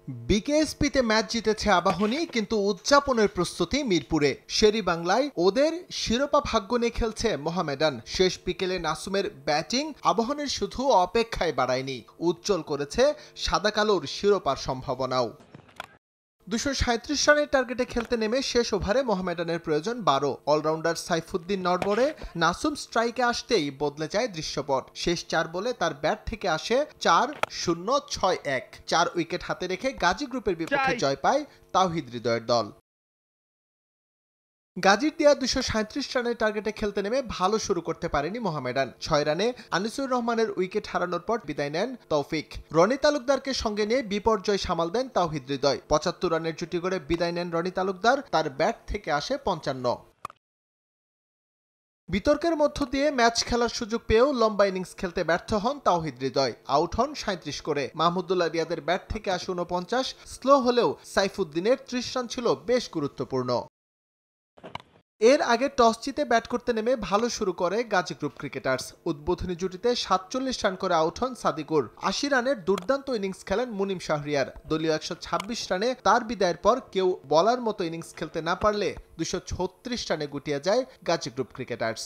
বিকেএসপিতে match জিতেছে আবাহনী, কিন্তু উদযাপনের প্রস্তুতি মিরপুরে। শেরেবাংলায় ওদের শিরোপা ভাগ্য নিয়ে খেলছে মোহামেডান। শেষ বিকেলে নাসুমের ব্যাটিং আবাহনীর শুধু অপেক্ষায় বাড়ায়নি, উজ্জ্বল করেছে সাদা কালোর শিরোপার সম্ভাবনাও। 237 রানের টার্গেটে খেলতে নেমে শেষ ওভারে মোহামেডানের প্রয়োজন 12। অলরাউন্ডার সাইফুদ্দিন নড়বড়ে নাসুম স্ট্রাইকে আসতেই বদলে যায় দৃশ্যপট। শেষ 4 বলে তার ব্যাট থেকে আসে 4-0-6-1। 4 উইকেট হাতে রেখে গাজী গ্রুপের বিপক্ষে জয় পায় তাওহিদ হৃদয়ের দল। গাজীর দেয়া 237 রানের টার্গেটে খেলতে নেমে ভালো শুরু করতে পারেনি মোহামেডান। 6 রানে আনিসুর রহমানের উইকেট হারানোর পর বিদায় নেন তৌফিক। রনি তালুকদারকে সঙ্গে নিয়ে বিপর্যয় সামাল দেন তাওহিদ হৃদয়। 75 রানের জুটি গড়ে বিদায় নেন রনি তালুকদার, তার ব্যাট থেকে আসে 55। বিতর্কের মধ্য দিয়ে ম্যাচ খেলার সুযোগ পেয়েও লম্বা ইনিংস খেলতে ব্যর্থ হন তাওহিদ হৃদয়। আউট হন 37 করে। মাহমুদুল্লাহ রিয়াদের ব্যাট থেকে আসে 49। স্লো হলেও সাইফুদ্দিনের 30 রান ছিল বেশ গুরুত্বপূর্ণ। এর আগে টস জিতে ব্যাট করতে নেমে ভালো শুরু করে গাজী গ্রুপ ক্রিকেটার্স। উদ্বোধনী জুটিতে 47 রান করে আউট হন সাদিকুর। 80 রানের দুর্দান্ত ইনিংস খেলেন মুনিম শাহরিয়ার। দলীয় 126 রানে তার বিদায়ের পর কেউ বলার মতো ইনিংস খেলতে না পারলে 236 রানে গুটিয়ে যায় গাজী গ্রুপ ক্রিকেটার্স।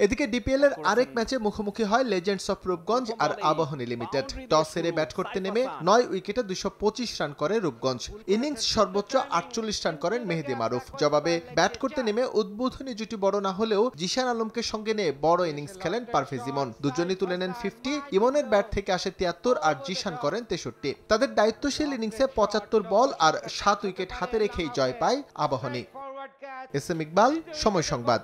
এদিকে ডিপিএল এর আরেক ম্যাচে মুখোমুখি হয় লেজেন্ডস অফ রূপগঞ্জ আর আবাহনী লিমিটেড। টস হেরে ব্যাট করতে নেমে 9 উইকেটে 225 রান করে রূপগঞ্জ। ইনিংস সর্বোচ্চ 48 রান করেন মেহেদী মারুফ। জবাবে ব্যাট করতে নেমে উদ্বোধনী জুটি বড় না হলেও জিশান আলমকে সঙ্গে নিয়ে বড় ইনিংস খেলেন পারভেজ ইমন। দুজনই তুলে নেন 50। ইমনের ব্যাট থেকে আসে 73 আর জিশান করেন 63। তাদের দায়িত্বশীল ইনিংসে 75 বল আর 7 উইকেট হাতে রেখেই জয় পায় আবাহনী। এস এম ইকবাল, সময় সংবাদ।